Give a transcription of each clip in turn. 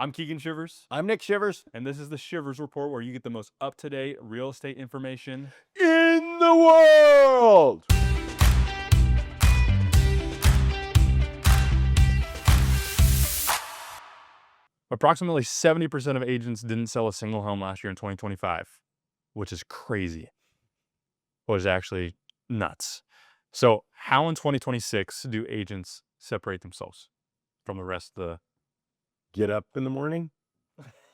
I'm Keegan Shivers, I'm Nick Shivers. and this is the Shivers Report, where you get the most up-to-date real estate information. In the world. Approximately 70% of agents didn't sell a single home last year in 2025, which is crazy. Was actually nuts. So how in 2026 do agents separate themselves from the rest of the... Get up in the morning.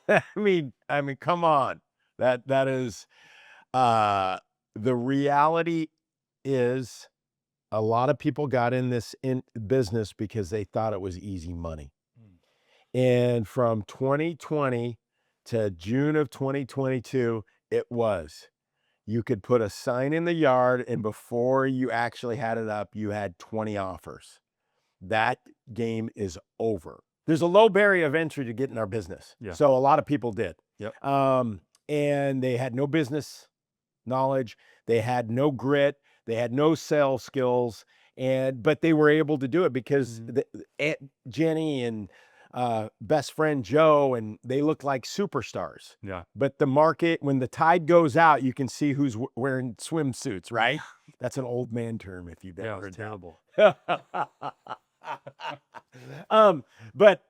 I mean, come on. That is the reality is a lot of people got in this business because they thought it was easy money. And from 2020 to June of 2022, it was. You could put a sign in the yard, and before you actually had it up, you had 20 offers. That game is over. There's a low barrier of entry to get in our business. Yeah. So a lot of people did. Yep. And they had no business knowledge. They had no grit. They had no sales skills. But they were able to do it because Aunt Jenny and best friend Joe, and they look like superstars. Yeah. But the market, when the tide goes out, you can see who's wearing swimsuits, right? That's an old man term if you've ever heard that. Terrible. But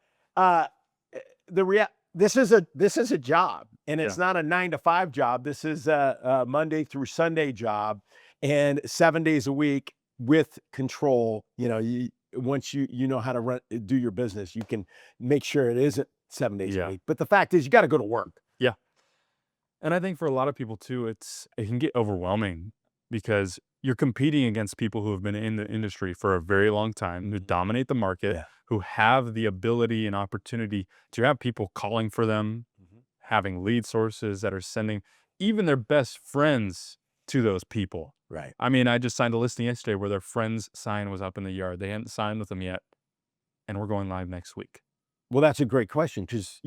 this is a job, and it's not a 9-to-5 job. This is a Monday through Sunday job, and 7 days a week with control. Once you know how to do your business, you can make sure it isn't 7 days a week. But the fact is, you got to go to work. Yeah. And I think for a lot of people too, it can get overwhelming because you're competing against people who have been in the industry for a very long time, who dominate the market, who have the ability and opportunity to have people calling for them, having lead sources that are sending even their best friends to those people. Right. I mean, I just signed a listing yesterday where their friend's sign was up in the yard. They hadn't signed with them yet, and we're going live next week. Well, that's a great question because,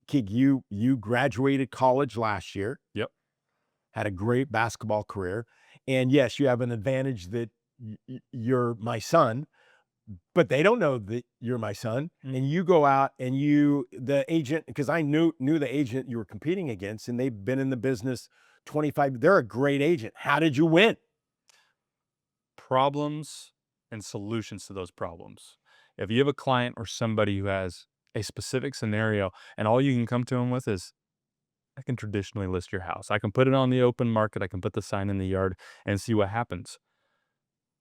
Keeg, you graduated college last year. Yep. Had a great basketball career. And yes, you have an advantage that you're my son, but they don't know that you're my son. And you go out and the agent, because I knew the agent you were competing against, and they've been in the business 25. They're a great agent. How did you win? Problems and solutions to those problems. If you have a client or somebody who has a specific scenario and all you can come to them with is, I can traditionally list your house. I can put it on the open market. I can put the sign in the yard and see what happens.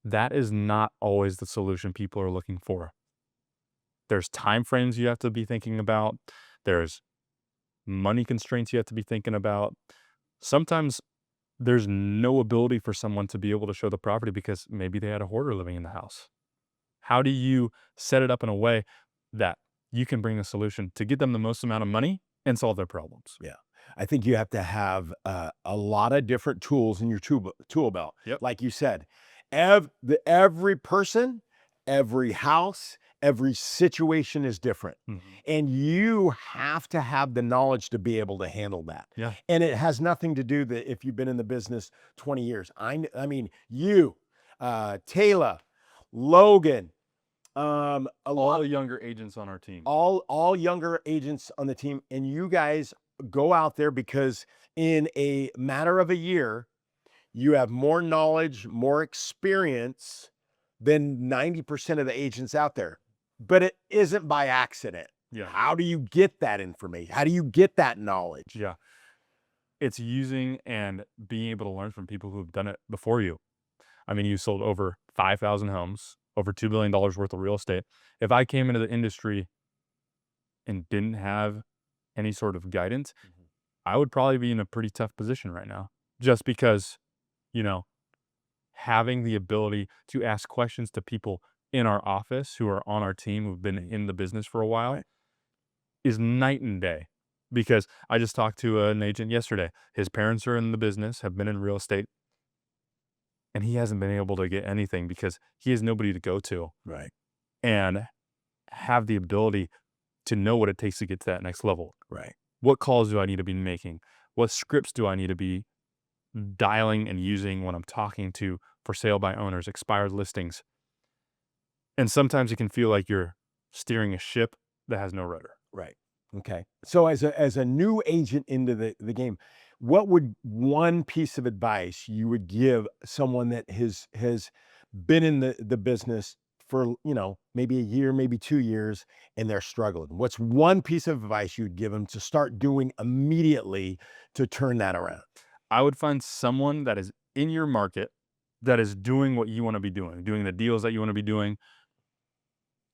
That is not always the solution people are looking for. There's time frames you have to be thinking about. There's money constraints you have to be thinking about. Sometimes there's no ability for someone to be able to show the property because maybe they had a hoarder living in the house. How do you set it up in a way that you can bring a solution to get them the most amount of money and solve their problems? Yeah. I think you have to have a lot of different tools in your tool belt. Yep. Like you said, every person, every house, every situation is different. And you have to have the knowledge to be able to handle that. Yeah. And it has nothing to do that if you've been in the business 20 years. I mean, you, Taylor, Logan, all younger agents on our team. All younger agents on the team, and you guys go out there because in a matter of a year, you have more knowledge, more experience than 90% of the agents out there. But it isn't by accident. Yeah. How do you get that information? How do you get that knowledge? Yeah. It's using and being able to learn from people who have done it before you. I mean, you sold over 5,000 homes, over $2 billion worth of real estate. If I came into the industry and didn't have any sort of guidance, I would probably be in a pretty tough position right now. Just because, having the ability to ask questions to people in our office who are on our team who've been in the business for a while is night and day. Because I just talked to an agent yesterday. His parents are in the business, have been in real estate, and he hasn't been able to get anything because he has nobody to go to. Right. And have the ability to know what it takes to get to that next level. Right. What calls do I need to be making? What scripts do I need to be dialing and using when I'm talking to for sale by owners, expired listings? And sometimes it can feel like you're steering a ship that has no rudder. Right. Okay. So as a new agent into the game, what would one piece of advice you would give someone that has been in the business for, maybe a year, maybe 2 years, and they're struggling? What's one piece of advice you'd give them to start doing immediately to turn that around? I would find someone that is in your market that is doing what you want to be doing the deals that you want to be doing,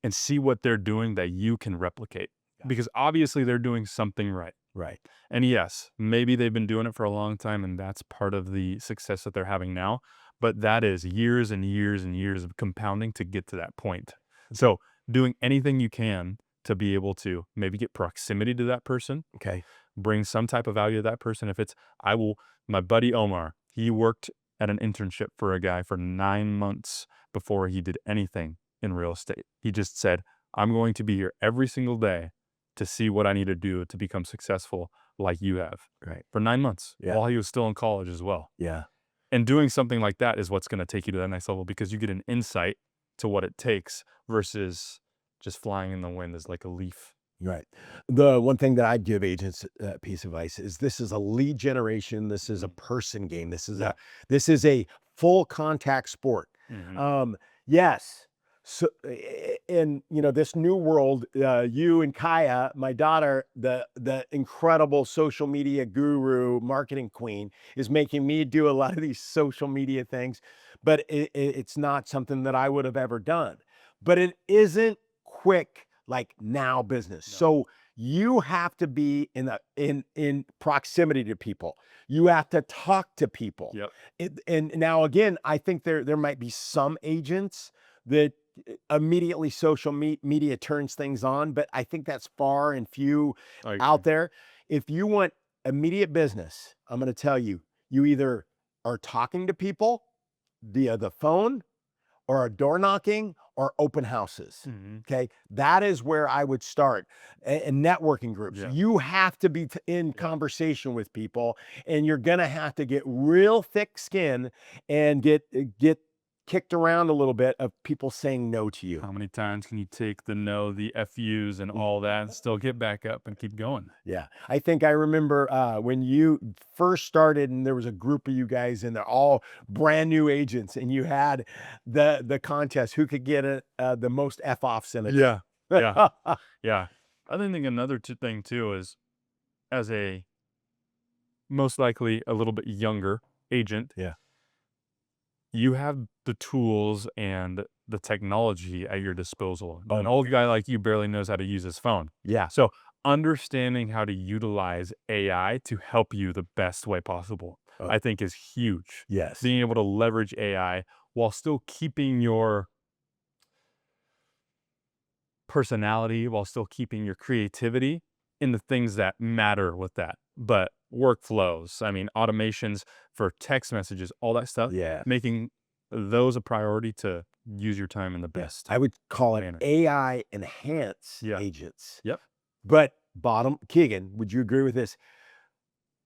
and see what they're doing that you can replicate. Yeah. Because obviously they're doing something right. Right. And yes, maybe they've been doing it for a long time and that's part of the success that they're having now. But that is years and years and years of compounding to get to that point. So doing anything you can to be able to maybe get proximity to that person, Okay. bring some type of value to that person. If it's, my buddy Omar, he worked at an internship for a guy for 9 months before he did anything in real estate. He just said, I'm going to be here every single day to see what I need to do to become successful like you have, Right. for 9 months Yeah. while he was still in college as well. Yeah. And doing something like that is what's going to take you to that next level because you get an insight to what it takes versus just flying in the wind as like a leaf. Right. The one thing that I'd give agents a piece of advice is this is a lead generation. This is a person game. Yeah. This is a full contact sport. Mhm. Yes. So in this new world, you and Kaya, my daughter, the incredible social media guru, marketing queen, is making me do a lot of these social media things, but it's not something that I would have ever done. But it isn't quick like now business. No. So you have to be in proximity to people. You have to talk to people. Yep. And now again, I think there might be some agents that immediately social media turns things on, but I think that's far and few I agree. out there. If you want immediate business, I'm going to tell you, you either are talking to people via the phone or a door knocking or open houses. Mhm. Okay. That is where I would start. And networking groups. Yeah. You have to be in conversation with people, and you're going to have to get real thick skin and get kicked around a little bit of people saying no to you. How many times can you take the no, the FUs and all that and still get back up and keep going? Yeah. I think I remember when you first started and there was a group of you guys and they're all brand new agents and you had the contest who could get the most F offs in it. Yeah. Yeah. Yeah. I think another thing too is, as a most likely a little bit younger agent, Yeah. you have the tools and the technology at your disposal. Oh, An old guy like you barely knows how to use his phone. yeah. So understanding how to utilize AI to help you the best way possible, Oh. I think is huge. Yes. Being able to leverage AI while still keeping your personality, while still keeping your creativity in the things that matter with that. But workflows, I mean, automations for text messages, all that stuff, Yeah. making those a priority to use your time in the best I would call it manner. AI enhanced Yeah. agents. Yep. But Keegan, would you agree with this?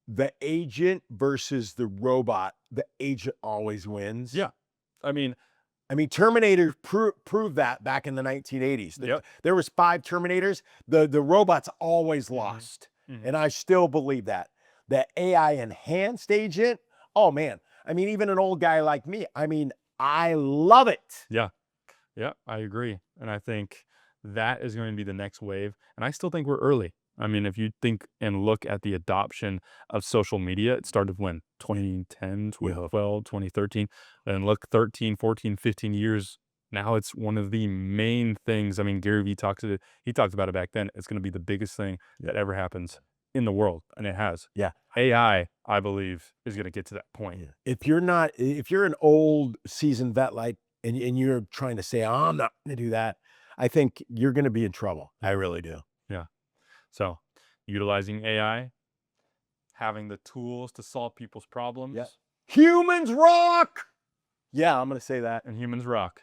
The agent versus the robot, the agent always wins. Yeah. I mean, Terminator proved that back in the 1980s. Yep. There was 5 Terminators. The robots always lost. mhm. And I still believe that. The AI enhanced agent, oh man. Even an old guy like me, I love it. Yeah. Yeah, I agree. And I think that is going to be the next wave. And I still think we're early. If you think and look at the adoption of social media, it started when? 2010, Yeah. 2012, 2013. And look, 13, 14, 15 years. Now it's one of the main things. Gary Vee he talked about it back then. It's going to be the biggest thing that ever happens in the world. And it has. Yeah. AI, I believe, is going to get to that point. If you're an old seasoned vet and you're trying to say, I'm not going to do that, I think you're going to be in trouble. I really do. Yeah. So utilizing AI, having the tools to solve people's problems, Humans rock. Yeah, I'm going to say that. and humans rock.